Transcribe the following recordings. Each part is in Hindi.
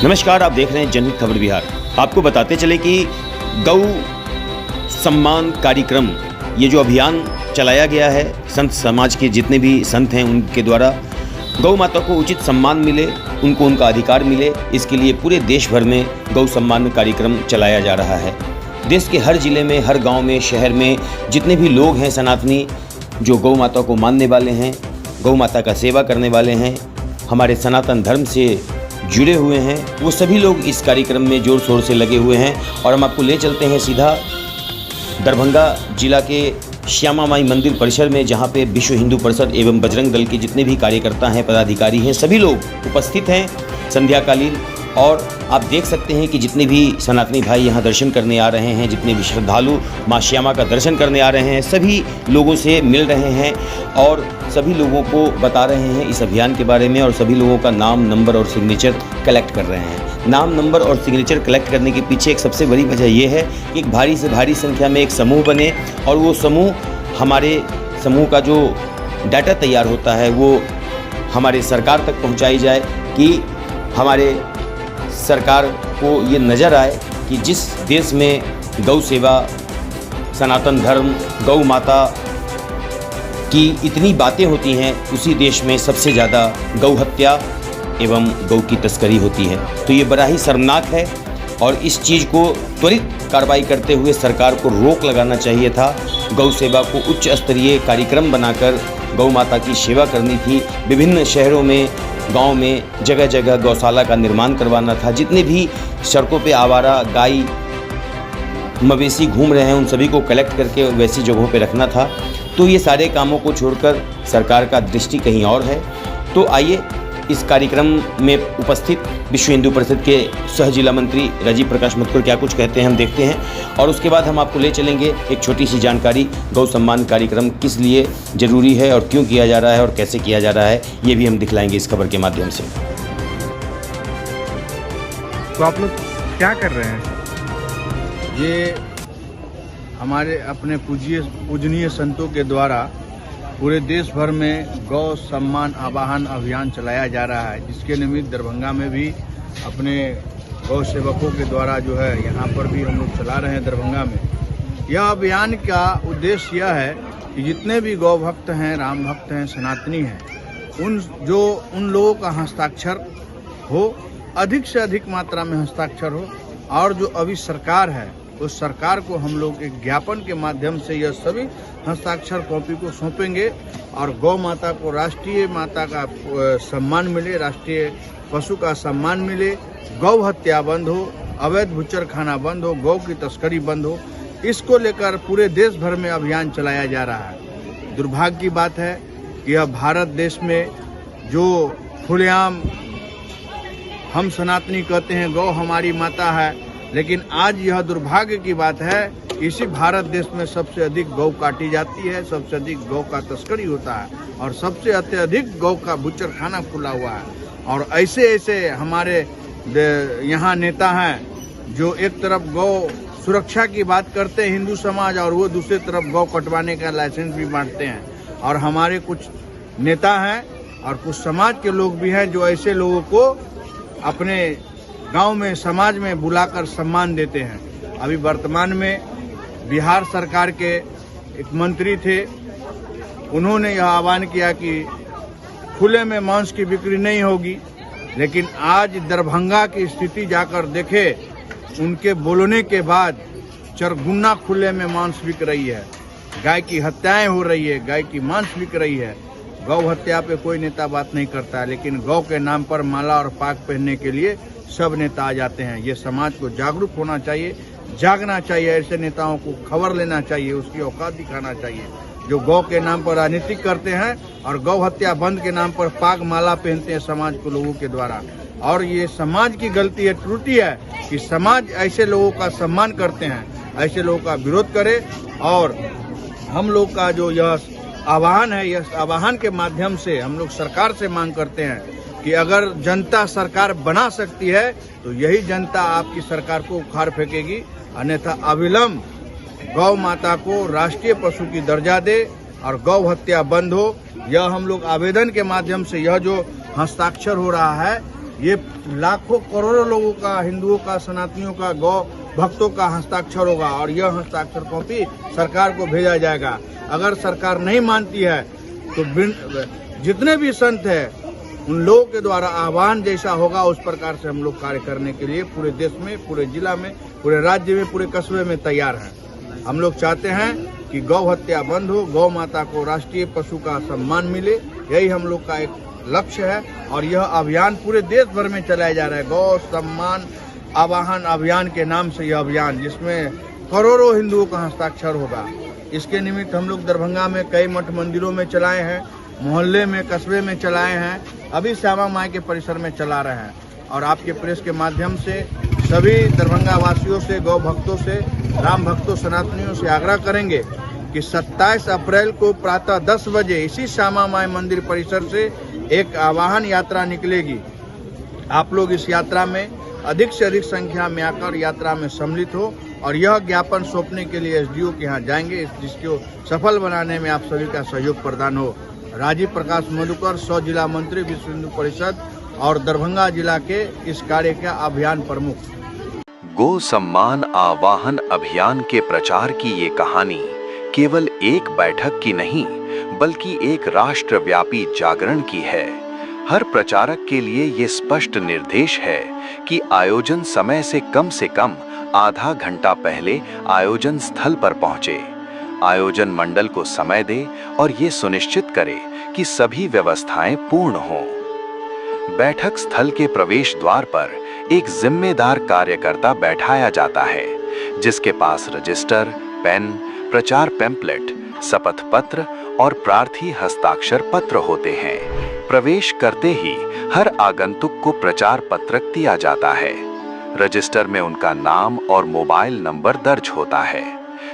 नमस्कार, आप देख रहे हैं जनहित खबर बिहार। आपको बताते चले कि गौ सम्मान कार्यक्रम, ये जो अभियान चलाया गया है, संत समाज के जितने भी संत हैं उनके द्वारा गौ माता को उचित सम्मान मिले, उनको उनका अधिकार मिले, इसके लिए पूरे देश भर में गौ सम्मान कार्यक्रम चलाया जा रहा है। देश के हर जिले में, हर गांव में, शहर में जितने भी लोग हैं सनातनी, जो गौ माता को मानने वाले हैं, गौ माता का सेवा करने वाले हैं, हमारे सनातन धर्म से जुड़े हुए हैं, वो सभी लोग इस कार्यक्रम में जोर शोर से लगे हुए हैं। और हम आपको ले चलते हैं सीधा दरभंगा जिला के श्यामा माई मंदिर परिसर में, जहां पे विश्व हिंदू परिषद एवं बजरंग दल के जितने भी कार्यकर्ता हैं, पदाधिकारी हैं, सभी लोग उपस्थित हैं संध्याकालीन। और आप देख सकते हैं कि जितने भी सनातनी भाई यहाँ दर्शन करने आ रहे हैं, जितने भी श्रद्धालु माँ श्यामा का दर्शन करने आ रहे हैं, सभी लोगों से मिल रहे हैं और सभी लोगों को बता रहे हैं इस अभियान के बारे में, और सभी लोगों का नाम, नंबर और सिग्नेचर कलेक्ट कर रहे हैं। नाम, नंबर और सिग्नेचर कलेक्ट करने के पीछे एक सबसे बड़ी वजह यह है कि एक भारी से भारी संख्या में एक समूह बने, और वो समूह, हमारे समूह का जो डाटा तैयार होता है वो हमारे सरकार तक पहुँचाई जाए, कि हमारे सरकार को ये नज़र आए कि जिस देश में गौ सेवा, सनातन धर्म, गौ माता की इतनी बातें होती हैं, उसी देश में सबसे ज़्यादा गौ हत्या एवं गौ की तस्करी होती है। तो ये बड़ा ही शर्मनाक है और इस चीज़ को त्वरित कार्रवाई करते हुए सरकार को रोक लगाना चाहिए था। गौ सेवा को उच्च स्तरीय कार्यक्रम बनाकर गौ माता की सेवा करनी थी। विभिन्न शहरों में, गांव में, जगह जगह गौशाला का निर्माण करवाना था। जितने भी सड़कों पे आवारा गाय, मवेशी घूम रहे हैं, उन सभी को कलेक्ट करके वैसी जगहों पे रखना था। तो ये सारे कामों को छोड़कर सरकार का दृष्टि कहीं और है। तो आइए इस कार्यक्रम में उपस्थित विश्व हिंदू परिषद के सह जिला मंत्री राजीव प्रकाश मथुर क्या कुछ कहते हैं, हम देखते हैं। और उसके बाद हम आपको ले चलेंगे एक छोटी सी जानकारी, गौ सम्मान कार्यक्रम किस लिए ज़रूरी है और क्यों किया जा रहा है और कैसे किया जा रहा है, ये भी हम दिखलाएंगे इस खबर के माध्यम से। तो आप लोग क्या कर रहे हैं? ये हमारे अपने पूजनीय संतों के द्वारा पूरे देश भर में गौ सम्मान आवाहन अभियान चलाया जा रहा है, जिसके निमित्त दरभंगा में भी अपने गौ सेवकों के द्वारा जो है यहाँ पर भी हम लोग चला रहे हैं दरभंगा में। यह अभियान का उद्देश्य यह है कि जितने भी गौ भक्त हैं, राम भक्त हैं, सनातनी हैं, उन लोगों का हस्ताक्षर हो, अधिक से अधिक मात्रा में हस्ताक्षर हो, और जो अभी सरकार है उस सरकार को हम लोग एक ज्ञापन के माध्यम से यह सभी हस्ताक्षर कॉपी को सौंपेंगे और गौ माता को राष्ट्रीय माता का सम्मान मिले, राष्ट्रीय पशु का सम्मान मिले, गौ हत्या बंद हो, अवैध बुचर खाना बंद हो, गौ की तस्करी बंद हो। इसको लेकर पूरे देश भर में अभियान चलाया जा रहा है। दुर्भाग्य की बात है कि यह भारत देश में जो खुलेआम हम सनातनी कहते हैं गौ हमारी माता है, लेकिन आज यह दुर्भाग्य की बात है, इसी भारत देश में सबसे अधिक गौ काटी जाती है, सबसे अधिक गौ का तस्करी होता है और सबसे अत्यधिक गौ का बुचर खाना खुला हुआ है। और ऐसे ऐसे हमारे यहाँ नेता हैं जो एक तरफ गौ सुरक्षा की बात करते हैं हिंदू समाज, और वो दूसरी तरफ गौ कटवाने का लाइसेंस भी बांटते हैं। और हमारे कुछ नेता हैं और कुछ समाज के लोग भी हैं जो ऐसे लोगों को अपने गांव में, समाज में बुलाकर सम्मान देते हैं। अभी वर्तमान में बिहार सरकार के एक मंत्री थे, उन्होंने यह आह्वान किया कि खुले में मांस की बिक्री नहीं होगी, लेकिन आज दरभंगा की स्थिति जाकर देखे, उनके बोलने के बाद चरगुना खुले में मांस बिक रही है, गाय की हत्याएं हो रही है, गाय की मांस बिक रही है। गौ हत्या पे कोई नेता बात नहीं करता है, लेकिन गौ के नाम पर माला और पाग पहनने के लिए सब नेता आ जाते हैं। ये समाज को जागरूक होना चाहिए, जागना चाहिए, ऐसे नेताओं को खबर लेना चाहिए, उसकी औकात दिखाना चाहिए जो गौ के नाम पर राजनीति करते हैं और गौ हत्या बंद के नाम पर पाग माला पहनते हैं समाज को लोगों के द्वारा। और ये समाज की गलती है, त्रुटि है कि समाज ऐसे लोगों का सम्मान करते हैं, ऐसे लोगों का विरोध करे। और हम लोग का जो यह आह्वान है, यह आह्वान के माध्यम से हम लोग सरकार से मांग करते हैं कि अगर जनता सरकार बना सकती है तो यही जनता आपकी सरकार को उखाड़ फेंकेगी, अन्यथा अविलंब गौ माता को राष्ट्रीय पशु की दर्जा दे और गौ हत्या बंद हो। यह हम लोग आवेदन के माध्यम से, यह जो हस्ताक्षर हो रहा है, ये लाखों करोड़ों लोगों का, हिंदुओं का, सनातनियों का, गौ भक्तों का हस्ताक्षर होगा और यह हस्ताक्षर कॉपी सरकार को भेजा जाएगा। अगर सरकार नहीं मानती है तो जितने भी संत हैं उन लोगों के द्वारा आह्वान जैसा होगा उस प्रकार से हम लोग कार्य करने के लिए पूरे देश में, पूरे जिला में, पूरे राज्य में, पूरे कस्बे में तैयार हैं। हम लोग चाहते हैं कि गौ हत्या बंद हो, गौ माता को राष्ट्रीय पशु का सम्मान मिले, यही हम लोग का एक लक्ष्य है। और यह अभियान पूरे देश भर में चलाया जा रहा है, गौ सम्मान आवाहन अभियान के नाम से यह अभियान, जिसमें करोड़ों हिंदुओं का हस्ताक्षर होगा। इसके निमित्त हम लोग दरभंगा में कई मठ मंदिरों में चलाए हैं, मोहल्ले में, कस्बे में चलाए हैं, अभी श्यामा माई के परिसर में चला रहे हैं। और आपके प्रेस के माध्यम से सभी दरभंगा वासियों से, गौ भक्तों से, राम भक्तों, सनातनियों से आग्रह करेंगे कि 27 अप्रैल को प्रातः 10 बजे इसी श्यामा माई मंदिर परिसर से एक आवाहन यात्रा निकलेगी। आप लोग इस यात्रा में अधिक से अधिक संख्या में आकर यात्रा में सम्मिलित हो और यह ज्ञापन सौंपने के लिए एसडीओ के यहाँ जाएंगे, जिसको सफल बनाने में आप सभी का सहयोग प्रदान हो। राजीव प्रकाश मधुकर, 100 जिला मंत्री, विश्व हिंदू परिषद और दरभंगा जिला के इस कार्य का अभियान प्रमुख। गो सम्मान आवाहन अभियान के प्रचार की ये कहानी केवल एक बैठक की नहीं, बल्कि एक राष्ट्रव्यापी जागरण की है। हर प्रचारक के लिए ये स्पष्ट निर्देश है कि आयोजन समय से कम आधा घंटा पहले आयोजन स्थल पर पहुंचे, आयोजन मंडल को समय दे और ये सुनिश्चित करे कि सभी व्यवस्थाएं पूर्ण हों। बैठक स्थल के प्रवेश द्वार पर एक जिम्मेदार कार्यकर्ता बैठाया जाता है, जिसके पास रजिस्टर, पेन, प्रचार पैम्पलेट, शपथ पत्र और प्रार्थी हस्ताक्षर पत्र होते हैं। प्रवेश करते ही हर आगंतुक को प्रचार पत्रक दिया जाता है। रजिस्टर में उनका नाम और मोबाइल नंबर दर्ज होता है।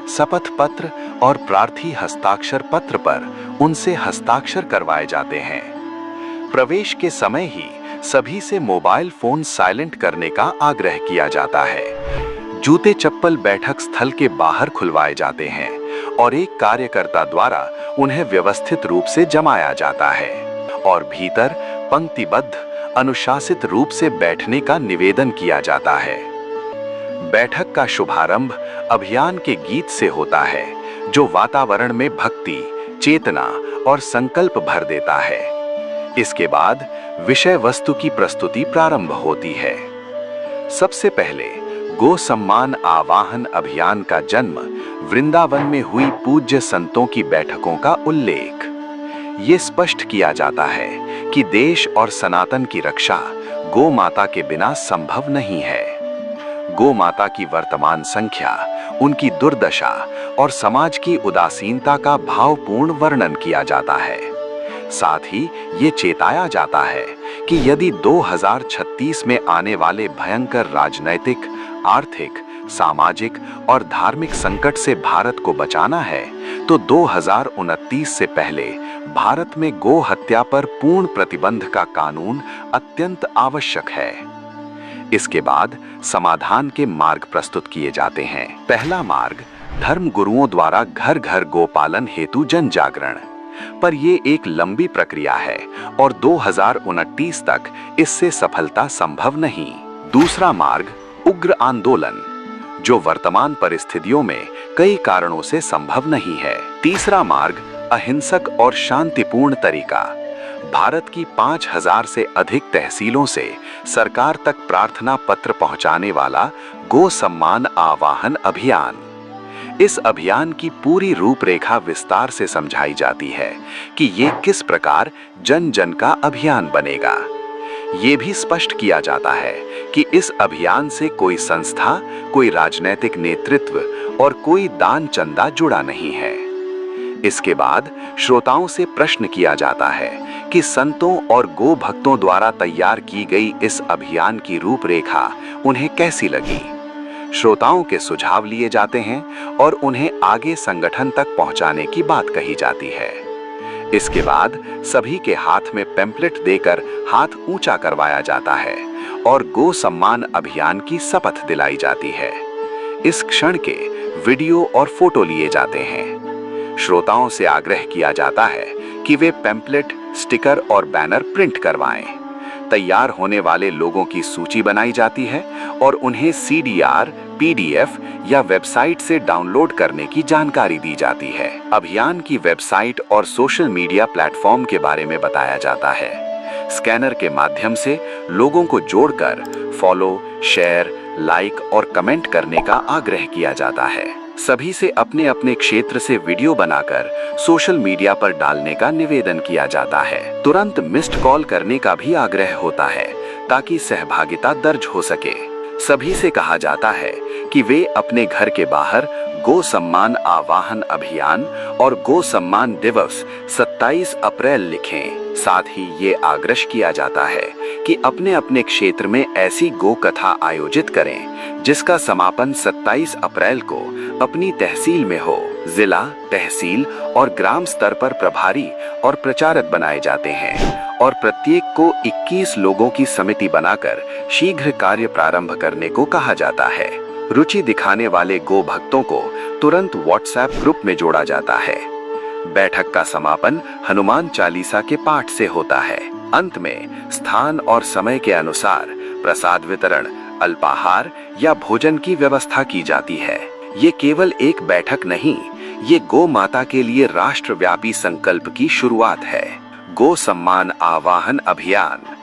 शपथ पत्र और प्रार्थी हस्ताक्षर पत्र पर उनसे हस्ताक्षर करवाए जाते हैं। प्रवेश के समय ही सभी से मोबाइल फोन साइलेंट करने का आग्रह किया जाता है। जूते चप्पल बैठक स्थल के बाहर खुलवाए जाते हैं और एक कार्यकर्ता द्वारा उन्हें व्यवस्थित रूप से जमाया जाता है और भीतर पंक्तिबद्ध अनुशासित रूप से बैठने का निवेदन किया जाता है। बैठक का शुभारंभ अभियान के गीत से होता है, जो वातावरण में भक्ति, चेतना और संकल्प भर देता है। इसके बाद विषय वस्तु की प्रस्तुति प्रारंभ होती है। सबसे पहले गो सम्मान आवाहन अभियान का जन्म वृंदावन में हुई पूज्य संतों की बैठकों का उल्लेख। ये स्पष्ट किया जाता है कि देश और सनातन की रक्षा गो माता के बिना संभव नहीं है। गो माता की वर्तमान संख्या, उनकी दुर्दशा और समाज की उदासीनता का भावपूर्ण वर्णन किया जाता है। साथ ही ये चेताया जाता है कि यदि 2036 में आने वाले भयंकर राजनैतिक, आर्थिक, सामाजिक और धार्मिक संकट से भारत को बचाना है, तो 2029 से पहले भारत में गो हत्या पर पूर्ण प्रतिबंध का कानून अत्यंत आवश्यक है। इसके बाद समाधान के मार्ग प्रस्तुत किए जाते हैं। पहला मार्ग, धर्म गुरुओं द्वारा घर घर गोपालन हेतु जन जागरण, पर ये एक लंबी प्रक्रिया है और 2029 तक इससे सफलता संभव नहीं। दूसरा मार्ग, उग्र आंदोलन, जो वर्तमान परिस्थितियों में कई कारणों से संभव नहीं है। तीसरा मार्ग, अहिंसक और शांतिपूर्ण तरीका, भारत की 5000 से अधिक तहसीलों से सरकार तक प्रार्थना पत्र पहुंचाने वाला गो सम्मान आवाहन अभियान। इस अभियान की पूरी रूपरेखा विस्तार से समझाई जाती है कि ये किस प्रकार जन जन का अभियान बनेगा। ये भी स्पष्ट किया जाता है कि इस अभियान से कोई संस्था, कोई राजनीतिक नेतृत्व और कोई दान चंदा जुड़ा नहीं है। इसके बाद श्रोताओं से प्रश्न किया जाता है कि संतों और गो भक्तों द्वारा तैयार की गई इस अभियान की रूपरेखा उन्हें कैसी लगी। श्रोताओं के सुझाव लिए जाते हैं और उन्हें आगे संगठन तक पहुंचाने की बात कही जाती है। इसके बाद सभी के हाथ में पैम्पलेट देकर हाथ ऊंचा करवाया जाता है और गो सम्मान अभियान की शपथ दिलाई जाती है। इस क्षण के वीडियो और फोटो लिए जाते हैं। श्रोताओं से आग्रह किया जाता है कि वे पैम्पलेट, स्टिकर और बैनर प्रिंट करवाएं तैयार होने वाले लोगों की सूची बनाई जाती है और उन्हें CDR, PDF या वेबसाइट से डाउनलोड करने की जानकारी दी जाती है। अभियान की वेबसाइट और सोशल मीडिया प्लेटफॉर्म के बारे में बताया जाता है। स्कैनर के माध्यम से लोगों को जोड़कर फॉलो, शेयर, लाइक और कमेंट करने का आग्रह किया जाता है। सभी से अपने अपने क्षेत्र से वीडियो बनाकर सोशल मीडिया पर डालने का निवेदन किया जाता है। तुरंत मिस्ड कॉल करने का भी आग्रह होता है ताकि सहभागिता दर्ज हो सके। सभी से कहा जाता है कि वे अपने घर के बाहर गो सम्मान आवाहन अभियान और गो सम्मान दिवस 27 अप्रैल लिखें। साथ ही ये आग्रह किया जाता है कि अपने अपने क्षेत्र में ऐसी गो कथा आयोजित करें जिसका समापन 27 अप्रैल को अपनी तहसील में हो। जिला, तहसील और ग्राम स्तर पर प्रभारी और प्रचारक बनाए जाते हैं और प्रत्येक को 21 लोगों की समिति बनाकर शीघ्र कार्य प्रारंभ करने को कहा जाता है। रुचि दिखाने वाले गो भक्तों को तुरंत व्हाट्सएप ग्रुप में जोड़ा जाता है। बैठक का समापन हनुमान चालीसा के पाठ से होता है। अंत में स्थान और समय के अनुसार प्रसाद वितरण, अल्पाहार या भोजन की व्यवस्था की जाती है। ये केवल एक बैठक नहीं, ये गो माता के लिए राष्ट्रव्यापी संकल्प की शुरुआत है। गो सम्मान आवाहन अभियान